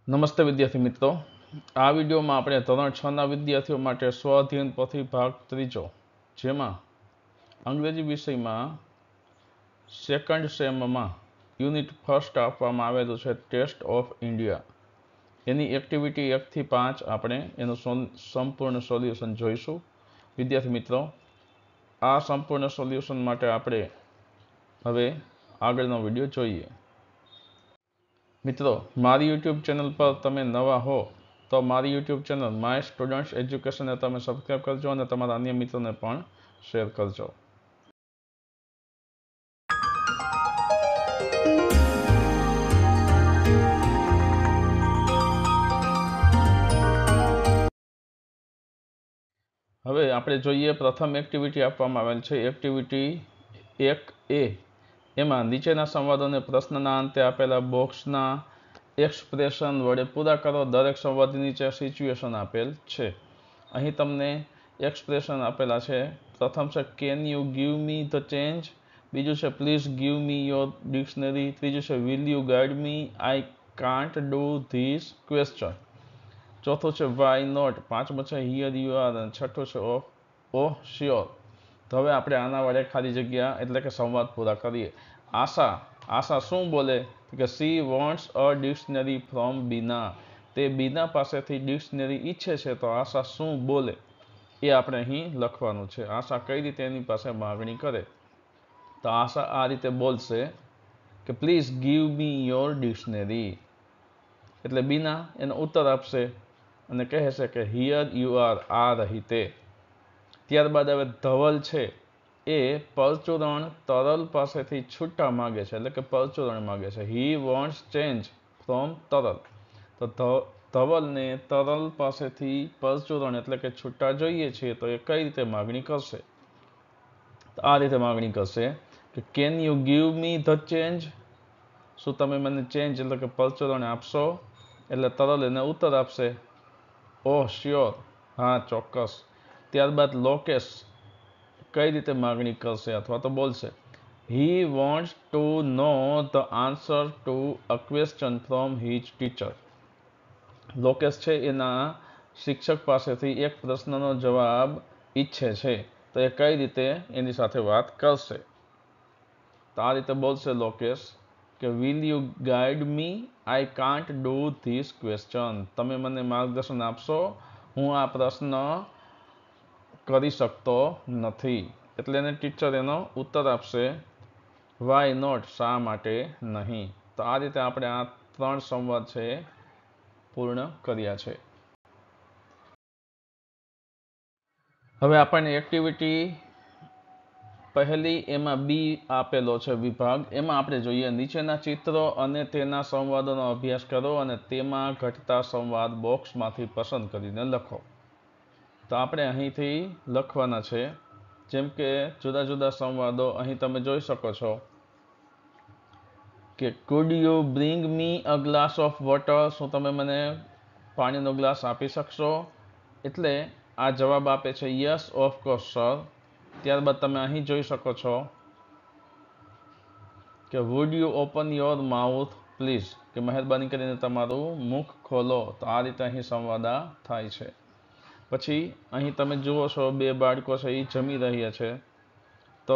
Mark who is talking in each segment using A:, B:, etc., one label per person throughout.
A: નમસ્તે વિદ્યાર્થી મિત્રો, આ વિડીયોમાં આપણે ધોરણ 6ના વિદ્યાર્થીઓ માટે સ્વઅધ્યયન પોથી ભાગ ત્રીજો, જેમાં અંગ્રેજી વિષયમાં સેકન્ડ સેમમાં યુનિટ ફર્સ્ટ આપવામાં આવેલું છે ટેસ્ટ ઓફ ઇન્ડિયા. એની એક્ટિવિટી 1 થી 5 આપણે એનું સંપૂર્ણ સોલ્યુશન જોઈશું. વિદ્યાર્થી મિત્રો, આ સંપૂર્ણ સોલ્યુશન માટે આપણે હવે આગળનો વિડીયો જોઈએ. મિત્રો, મારી યુટ્યુબ ચેનલ પર તમે નવા હો તો મારી યુટ્યુબ ચેનલ માય સ્ટુડન્ટ્સ એજ્યુકેશનને તમે સબસ્ક્રાઈબ કરજો અને તમારા અન્ય મિત્રોને પણ શેર કરજો. હવે આપણે જોઈએ, પ્રથમ એક્ટિવિટી આપવામાં આવેલ છે એક્ટિવિટી 1A. એમાં નીચેના સંવાદોને પ્રશ્નના અંતે આપેલા બોક્સના એક્સપ્રેશન વડે પૂરા કરો. દરેક સંવાદ નીચે સિચ્યુએશન આપેલ છે. અહીં તમને એક્સપ્રેશન આપેલા છે. પ્રથમ છે can you give me the change, બીજું છે please give me your dictionary, ત્રીજું છે will you guide me, I can't do this question, ચોથું છે વાય નોટ, પાંચમું છે હિયર યુ આર અને છઠ્ઠું છે ઓહ શ્યોર. તો હવે આપણે આના વડે ખાલી જગ્યા એટલે કે સંવાદ પૂરા કરીએ. આશા શું બોલે કે she wants a dictionary from Bina. તે બીના પાસેથી ડિક્શનરી ઈચ્છે છે. તો આશા શું બોલે એ આપણે અહીં લખવાનું છે. આશા કઈ રીતે એની પાસે માગણી કરે, તો આશા આ રીતે બોલશે કે please give me your dictionary. એટલે બીના એનો ઉત્તર આપશે અને કહે છે કે હિયર યુ આર, આ રહી તે. ત્યારબાદ હવે ધવલ છે એ પરચુરણ તરલ પાસેથી છૂટા માગે છે, એટલે કે પરચુરણ માગે છે. હી વોન્ટ્સ ચેન્જ ફ્રોમ તરલ. તો ધવલને તરલ પાસેથી પરચુરણ એટલે કે છૂટા જોઈએ છે. તો એ કઈ રીતે માગણી કરશે, તો આ રીતે માગણી કરશે કે can you give me the change, શું તમે મને ચેન્જ એટલે કે પરચુરણ આપશો. એટલે તરલ એને ઉત્તર આપશે ઓહ શ્યોર, હા ચોક્કસ. ત્યારબાદ લોકેશ કઈ રીતે માગણી કરશે અથવા તો બોલશે he wants to know the answer to a question from his teacher. Lokesh છે એના શિક્ષક પાસેથી એક પ્રશ્નનો જવાબ ઈચ્છે છે. તો એ કઈ રીતે એની સાથે વાત કરશે, તો આ રીતે બોલશે લોકેશ કે will you guide me, I can't do this question. તમે મને માર્ગદર્શન આપશો, હું આ પ્રશ્ન કરી શકતો નથી. એટલે એને ટીચર એનો ઉત્તર આપશે વાય નોટ, શા માટે નહીં. તો આ રીતે આપણે આ 3 સંવાદ છે પૂર્ણ કર્યા છે. હવે આપણને એક્ટિવિટી પહેલી એમાં બી આપેલો છે વિભાગ. એમાં આપણે જોઈએ નીચેના ચિત્રો અને તેના સંવાદોનો અભ્યાસ કરો અને તેમાં ઘટતા સંવાદ બોક્સમાંથી પસંદ કરીને લખો. તો આપણે અહીંથી લખવાના છે. જેમ કે જુદા જુદા સંવાદો અહીં તમે જોઈ શકો છો કે food you bring me a glass of water, શું તમે મને પાણીનો ગ્લાસ આપી શકશો. એટલે આ જવાબ આપે છે યસ ઓફ કોર્સ સર. ત્યારબાદ તમે અહીં જોઈ શકો છો કે would you open your mouth please, કે મહેરબાની કરીને તમારું મુખ ખોલો. તો આ રીતે અહીં સંવાદ થાય છે. પછી અહીં તમે જુઓ છો 2 બાળકો છે એ જમી રહ્યા છે. તો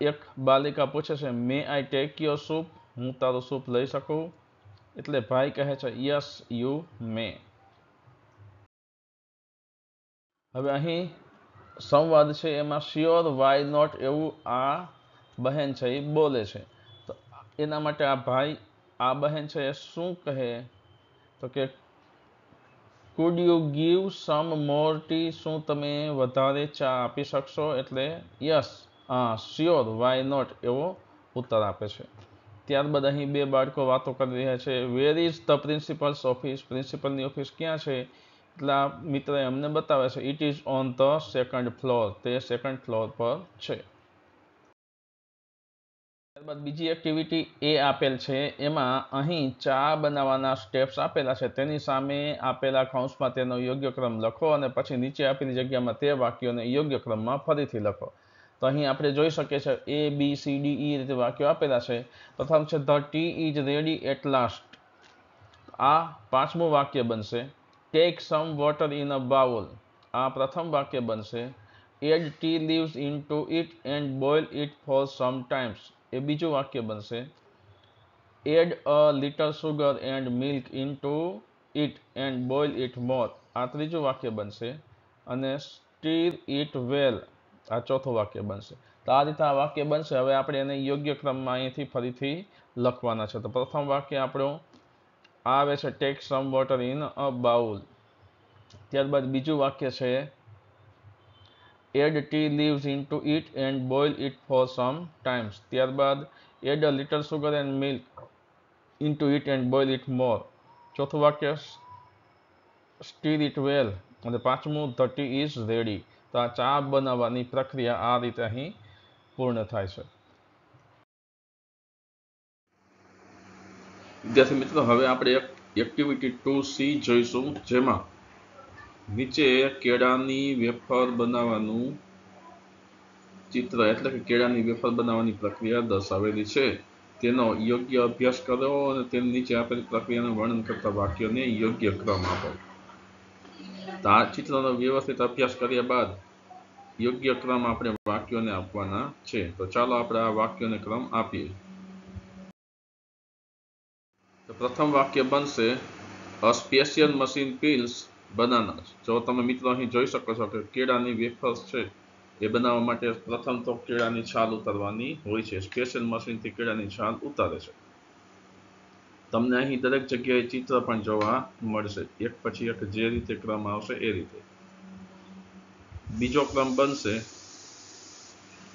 A: એક બાલિકા પૂછે છે મે આઈ ટેક યોર સૂપ, હું તારું સૂપ લઈ શકું. એટલે ભાઈ કહે છે યસ યુ મે. હવે અહીં સંવાદ છે એમાં શ્યોર વાય નોટ એવું આ બહેન છે એ બોલે છે. તો એના માટે આ ભાઈ, આ બહેન છે એ શું કહે તો કે food you give sum more T, શું તમે વધારે ચા આપી શકશો. એટલે યસ, શ્યોર, વાય નોટ એવો ઉત્તર આપે છે. ત્યારબાદ અહીં 2 બાળકો વાતો કરી રહ્યા છે. Where is the principal's office, પ્રિન્સિપલની ઓફિસ ક્યાં છે. એટલે આ મિત્રએ અમને બતાવે છે it is on the 2nd floor, તે 2nd ફ્લોર પર છે. ત્યારબાદ બીજી એક્ટિવિટી એ આપેલ છે. એમાં અહીં ચા બનાવવાના સ્ટેપ્સ આપેલા છે. તેની સામે આપેલા કૌંસમાં તેનો યોગ્ય ક્રમ લખો અને પછી નીચે આપેલી જગ્યામાં તે વાક્યોને યોગ્ય ક્રમમાં ફરીથી લખો. તો અહીં આપણે જોઈ શકીએ છીએ A B C D E રીતે વાક્યો આપેલા છે. પ્રથમ છે the tea is ready at last. આ પાંચમું વાક્ય બનશે. Take some water in a bowl. આ પ્રથમ વાક્ય બનશે. Add tea leaves into it and boil it for some times. એ બીજું વાક્ય બનશે. Add a little sugar and milk into it and boil it more. આ ત્રીજું વાક્ય બનશે. અને સ્ટીર ઇટ વેલ. આ ચોથું વાક્ય બનશે. તો આ રીતે આ વાક્ય બનશે. હવે આપણે એને યોગ્ય ક્રમમાં અહીંથી ફરીથી લખવાના છે. તો પ્રથમ વાક્ય આપણું આવે છે take some water in a bowl. ત્યારબાદ બીજું વાક્ય છે add tea leaves into it and boil it for some times. ત્યારબાદ add a little sugar and milk into it and boil it more. ચોથું વાક્ય સ્ટીર ઇટ વેલ. અને પાંચમું the tea is ready. તો આ ચા બનાવવાની પ્રક્રિયા આ રીતે અહીં પૂર્ણ થાય છે. વિદ્યાર્થી મિત્રો, હવે આપણે એક્ટિવિટી 2C જોઈશું, જેમાં નીચે કેળાની વેફર બનાવવાનું ચિત્ર એટલે કે કેળાની વેફર બનાવવાની પ્રક્રિયા દર્શાવેલી છે. તેનો યોગ્ય અભ્યાસ કરો અને તેની નીચે આપેલી પ્રક્રિયાનું વર્ણન કરતા વાક્યોને યોગ્ય ક્રમ આપો. તો આ ચિત્રનો વ્યવસ્થિત અભ્યાસ કર્યા બાદ યોગ્ય ક્રમ આપણે વાક્યોને આપવાના છે. તો ચાલો આપણે આ વાક્યોને ક્રમ આપીએ. તો પ્રથમ વાક્ય બનશે અ સ્પેશિયલ મશીન પીલ્સ બનાના. જો તમે મિત્રો અહીં જોઈ શકો છો કે કેળાની વેફર્સ છે એ બનાવવા માટે પ્રથમ તો કેળાની છાલ ઉતારવાની હોય છે. સ્પેશિયલ મશીનથી કેળાની છાલ ઉતારે છે. તમને અહીં દરેક જગ્યાએ ચિત્ર પણ જોવા મળશે, એક પછી એક જે રીતે ક્રમ આવશે એ રીતે. બીજો ક્રમ બનશે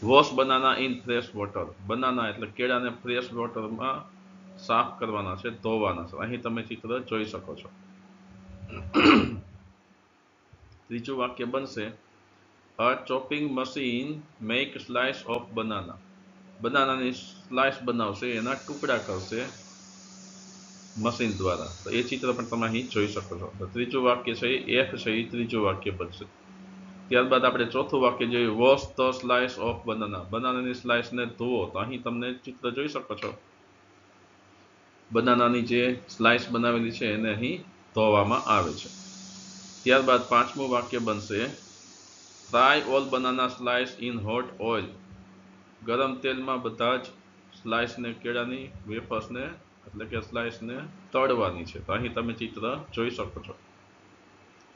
A: wash banana in fresh water. Banana એટલે કેળાને ફ્રેશ વોટરમાં સાફ કરવાના છે, ધોવાના છે. અહીં તમે ચિત્ર જોઈ શકો છો. ત્રીજું વાક્ય બનશે a chopping machine make slice of banana. બનાનાની સ્લાઇસ બનાવશે, એના ટુકડા કરશે મશીન દ્વારા. તો એ ચિત્ર પણ તમે અહીં જોઈ શકો છો. તો ત્રીજું વાક્ય છે એફ છે એ ત્રીજું વાક્ય બનશે. ત્યારબાદ આપણે ચોથું વાક્ય જોઈએ wash the slice of banana. બનાનાની સ્લાઇસને ધોવો. તો અહીં તમને ચિત્ર જોઈ શકો છો. બનાનાની જે સ્લાઇસ બનાવેલી છે એને અહીં ધોવામાં આવે છે. ત્યારબાદ પાંચમું વાક્ય બનશે fry all banana slice in hot oil. ગરમ તેલમાં બધા જ સ્લાઇસને, કેળાની વેફર્સને એટલે કે સ્લાઇસને તળવાની છે. તો અહીં તમે ચિત્ર જોઈ શકો છો.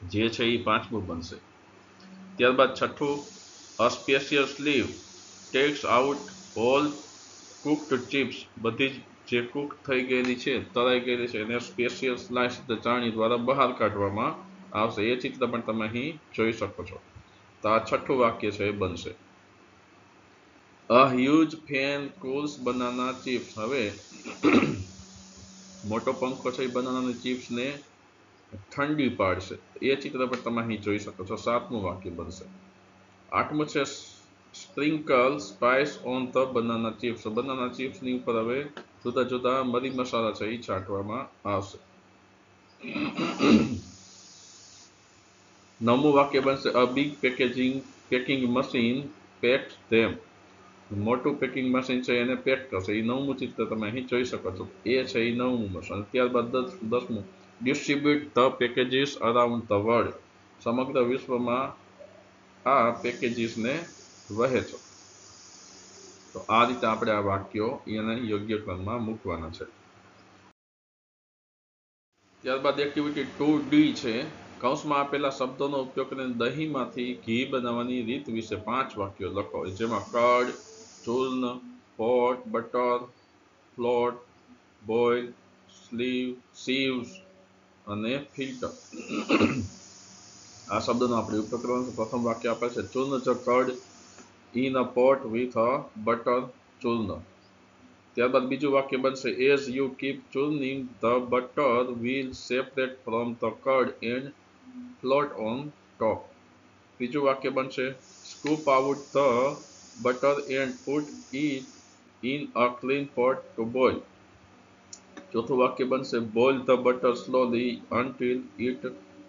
A: જે છે એ પાંચમું બનશે. ત્યારબાદ છઠ્ઠું a special sleeve takes out all cooked chips. બધી જે કુક થઈ ગયેલી છે, તળાઈ ગયેલી છે, એને સ્પેશિયલ સ્લાઇસ ચાણી દ્વારા બહાર કાઢવામાં આવશે. એ ચિત્ર પણ તમે અહીં જોઈ શકો છો. તો આ છઠ્ઠું વાક્ય છે એ બનશે. A huge fan cools banana chips. હવે મોટો પંખો છે એ બનાનાની ચિપ્સને ઠંડી પાડશે. એ ચિત્ર પણ તમે અહીં જોઈ શકો છો. સાતમું વાક્ય બનશે. આઠમું છે sprinkle spice on the banana chips. Banana ચિપ્સની ઉપર હવે જુદા જુદા મરી મસાલા છે એ છાંટવામાં આવશે. નવમું વાક્ય બનશે a big packing machine packs them. મોટું પેકિંગ મશીન છે એને પેક કરશે. એ નવમું ચિત્ર તમે અહીં જોઈ શકો છો. એ છે એ નવમું મશીન. ત્યારબાદ દસમું distribute the packages around the world. સમગ્ર વિશ્વમાં આ પેકેજીસને વહેંચો. તો આ રીતે આપણે આ વાક્યો એને યોગ્ય ક્રમમાં મૂકવાના છે. ત્યારબાદ એક્ટિવિટી 2D છે. કૌંસમાં આપેલા શબ્દોનો ઉપયોગ કરીને દહીંમાંથી ઘી બનાવવાની રીત વિશે 5 વાક્યો લખો. જેમાં curd, churn, pot, butter, float, boil, sieves અને ફિલ્ટર. આ શબ્દનો આપણે ઉપયોગ કરવાનો. પ્રથમ વાક્ય આપે છે churn the curd in a pot with a butter. Churn. ત્યારબાદ બીજું વાક્ય બનશે as you keep churning the butter will separate from the curd and float on top. ત્રીજું વાક્ય બનશે scoop out the butter and put it in a clean pot to boil. ચોથું વાક્ય બનશે boil the butter slowly until it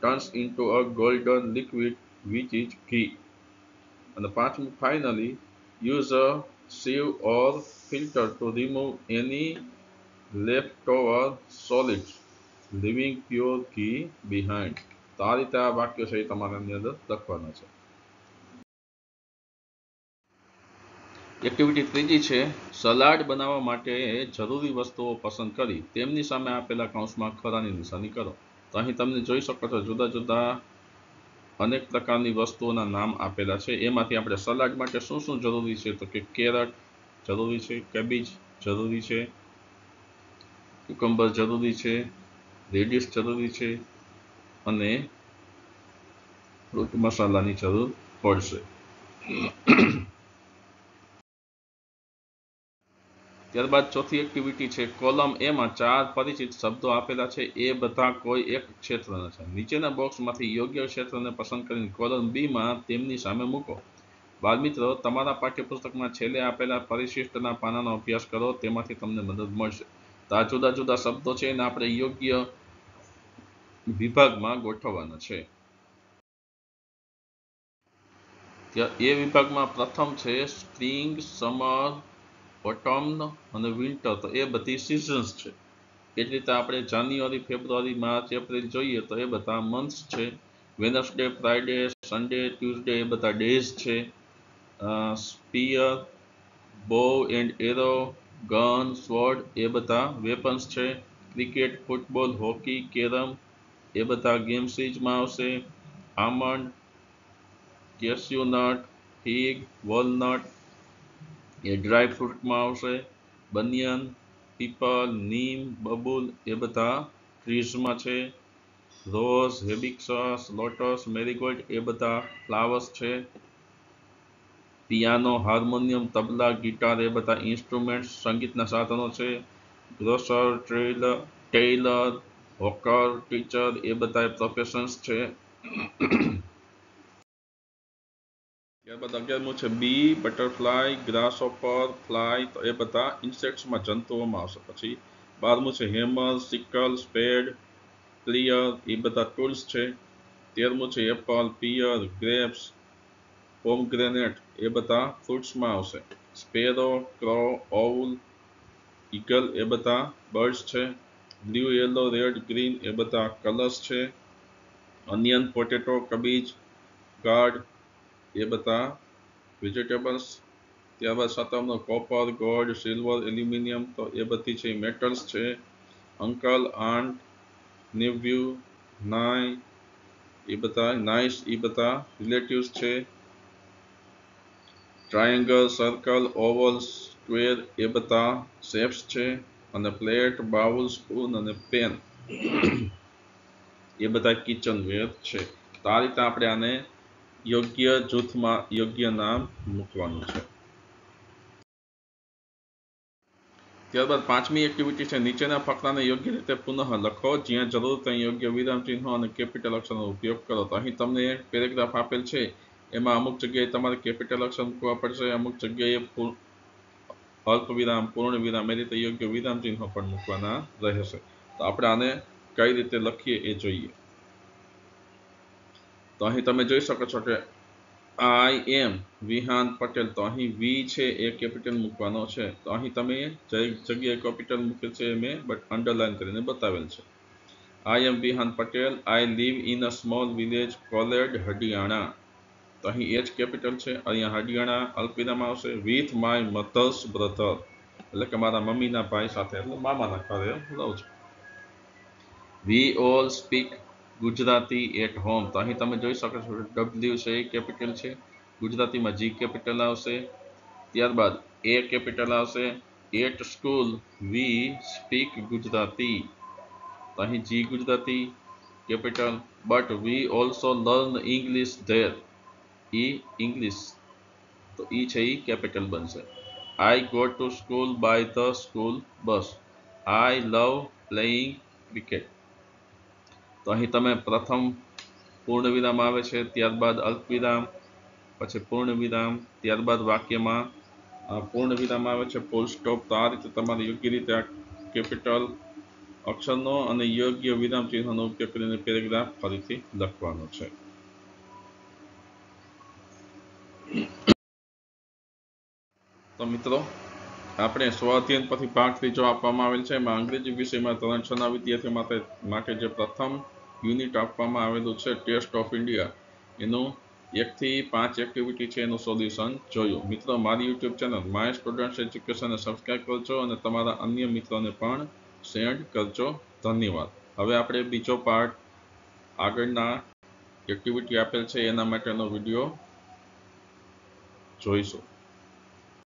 A: turns into a golden liquid which is ghee. અને પાંચમું finally use a sieve or filter to remove any leftover solids. Living pure ઘી behind. તો આ રીતે આ વાક્યો છે એ તમારે એની અંદર લખવાના છે. એક્ટિવિટી ત્રીજી છે, સલાડ બનાવવા માટે જરૂરી વસ્તુઓ પસંદ કરી તેમની સામે આપેલા કૌંસમાં ખરાની નિશાની કરો. તો અહીં તમે જોઈ શકો છો જુદા જુદા અનેક પ્રકારની વસ્તુઓના નામ આપેલા છે. એમાંથી આપણે સલાડ માટે શું શું જરૂરી છે તો કે કેરટ જરૂરી છે, કેબેજ જરૂરી છે, ક્યુકમ્બર જરૂરી છે, રેડિશ જરૂરી છે અને ફ્રૂટ મસાલાની જરૂર પડશે. ત્યારબાદ ચોથી એક્ટિવિટી છે, કોલમ એમાં 4 પરિચિત શબ્દો આપેલા છે. એ બધા કોઈ એક ક્ષેત્રના છે. નીચેના બોક્સમાંથી યોગ્ય ક્ષેત્રને પસંદ કરીને કોલમ બીમાં તેમની સામે મૂકો. બાળમિત્રો, તમારા પાઠ્યપુસ્તકમાં છેલ્લે આપેલા પરિશિષ્ટના પાનાનો અભ્યાસ કરો, તેમાંથી તમને મદદ મળશે. તો આ જુદા જુદા શબ્દો છે એને આપણે યોગ્ય વિભાગમાં ગોઠવવાના છે. એ વિભાગમાં પ્રથમ છે સ્પ્રિંગ, સમર, ઓટમ્ન અને વિન્ટર. તો એ બધી સિઝન્સ છે. એ જ રીતે આપણે જાન્યુઆરી, ફેબ્રુઆરી, માર્ચ, એપ્રિલ જોઈએ તો એ બધા મંથ્સ છે. વેનસડે, ફ્રાઈડે, સન્ડે, ટ્યુઝડે એ બધા ડેઝ છે. Spear, bow and arrow, gun, sword એ બધા વેપન્સ છે. ક્રિકેટ, ફૂટબોલ, હોકી, કેરમ એ બધા ગેમ સિરીઝમાં આવશે. Almond, cashew nut, fig, walnut એ ડ્રાય ફ્રૂટમાં આવશે. બનિયન, પીપલ, નીમ, બબુલ એ બધા ટ્રીઝમાં છે. રોઝ, હેબિસ્કસ, લોટસ, મેરીગોલ્ડ એ બધા ફ્લાવર્સ છે. પિયાનો, હાર્મોનિયમ, તબલા, ગિટાર એ બધા ઇન્સ્ટ્રુમેન્ટ્સ સંગીતના સાધનો છે. ગ્રોસર, ટેઇલર, હોકર, ટીચર એ બધા પ્રોફેશન્સ છે. ત્યારબાદ 11મું છે બી, બટરફ્લાય, ગ્રાસહોપર, ફ્લાય. તો એ બધા ઇન્સેક્ટ્સમાં જંતુઓમાં આવશે. પછી 12મું છે હેમર, સિકલ, સ્પેડ, ક્લિયર એ બધા ટૂલ્સ છે. 13મું છે એપલ, પિયર, ગ્રેપ્સ, પોમગ્રેનેટ એ બધા ફ્રૂટ્સમાં આવશે. સ્પેરો, ક્રો, ઓઉલ, ઈગલ એ બધા બર્ડ્સ છે. બ્લુ, યેલો, રેડ, ગ્રીન એ બધા કલર્સ છે. અનિયન, પોટેટો, કબીજ, ગાર્ડ એ બધા વેજીટેબલ્સ. ત્યારબાદ 17મો કોપર, ગોલ્ડ, સિલ્વર, એલ્યુમિનિયમ. તો એ બધી છે મેટલ્સ છે. અંકલ, આંટ, નેવ્યુ, નાઇસ એ બધા રિલેટિવ્સ છે. ટ્રાયેંગલ, સર્કલ, ઓવલ, સ્ક્વેર એ બધા શેપ્સ છે. અને પ્લેટ, બાઉલ, સ્પૂન અને પેન એ બધા કિચનવેર છે. તો આ રીતે આપણે આને યોગ્ય જૂથમાં યોગ્ય નામ મૂકવાનું છે. ત્યારબાદ 5મી એક્ટિવિટી છે, નીચેના ફકરાને યોગ્ય રીતે પુનઃ લખો. જ્યાં જરૂર ત્યાં યોગ્ય વિરામ ચિહ્નો અને કેપિટલ અક્ષરનો ઉપયોગ કરો. તો અહીં તમને એક પેરેગ્રાફ આપેલ છે. એમાં અમુક જગ્યાએ તમારે કેપિટલ અક્ષર મૂકવા પડશે, અમુક જગ્યાએ અલ્પ વિરામ, પૂર્ણ વિરામ એ રીતે યોગ્ય વિરામ ચિહ્નો પણ મૂકવાના રહેશે. તો આપણે આને કઈ રીતે લખીએ એ જોઈએ. તો અહીં તમે જોઈ શકો છો કે આઈ એમ વિહાન પટેલ. તો અહીં વી છે એ કેપિટલ મૂકવાનો છે. તો અહીં તમે જે જગ્યાએ કેપિટલ મૂકેલ છે એ મેં અંડરલાઈન કરીને બતાવેલ છે. I am Vihaan Patel. I live in a small village called Hadiyana. તો અહીં એચ કેપિટલ છે. અહીંયા હડિયાણા અલ્પવિરામ આવશે. વિથ માય મધર્સ બ્રધર એટલે કે મારા મમ્મીના ભાઈ સાથે એટલે મામાના ઘરે રહું છું. We all speak Gujarati at home. તો અહીં તમે જોઈ શકો છો ડબલ્યુ છે એ કેપિટલ છે. ગુજરાતીમાં જી કેપિટલ આવશે. ત્યારબાદ એ કેપિટલ આવશે. At school we speak Gujarati. તો અહીં G Gujarati capital. But we also learn English there. E English તો ઈ છે ઈ કેપિટલ બનશે. I go to school by the school bus. I love playing cricket. તો અહીં તમે પ્રથમ પૂર્ણ વિરામ આવે છે, ત્યારબાદ અલ્પવિરામ, પછી પૂર્ણ વિરામ, ત્યારબાદ વાક્યમાં પૂર્ણ વિરામ આવે છે, ફૂલ સ્ટોપ. તો આ રીતે તમારે યોગ્ય રીતે આ કેપિટલ અક્ષરનો અને યોગ્ય વિરામ ચિહ્નનો ઉપયોગ કરીને પેરેગ્રાફ ફરીથી લખવાનો છે. તો મિત્રો આપણે સ્વાધ્યાયન પરથી ભાગ ત્રીજો આપવામાં આવેલ છે. એમાં અંગ્રેજી વિષયમાં ધોરણ 6 ના વિદ્યાર્થીઓ માટે જે પ્રથમ યુનિટ આપવામાં આવેલું છે ટેસ્ટ ઓફ ઇન્ડિયા, એનું 1 થી 5 એક્ટિવિટી છે એનું સોલ્યુશન જોયું. મિત્રો, મારી યુટ્યુબ ચેનલ માય સ્ટુડન્ટ્સ એજ્યુકેશનને સબસ્ક્રાઈબ કરજો અને તમારા અન્ય મિત્રોને પણ શેર કરજો. ધન્યવાદ. હવે આપણે બીજો પાર્ટ, આગળના એક્ટિવિટી આપેલ છે એના માટેનો વિડીયો જોઈશું.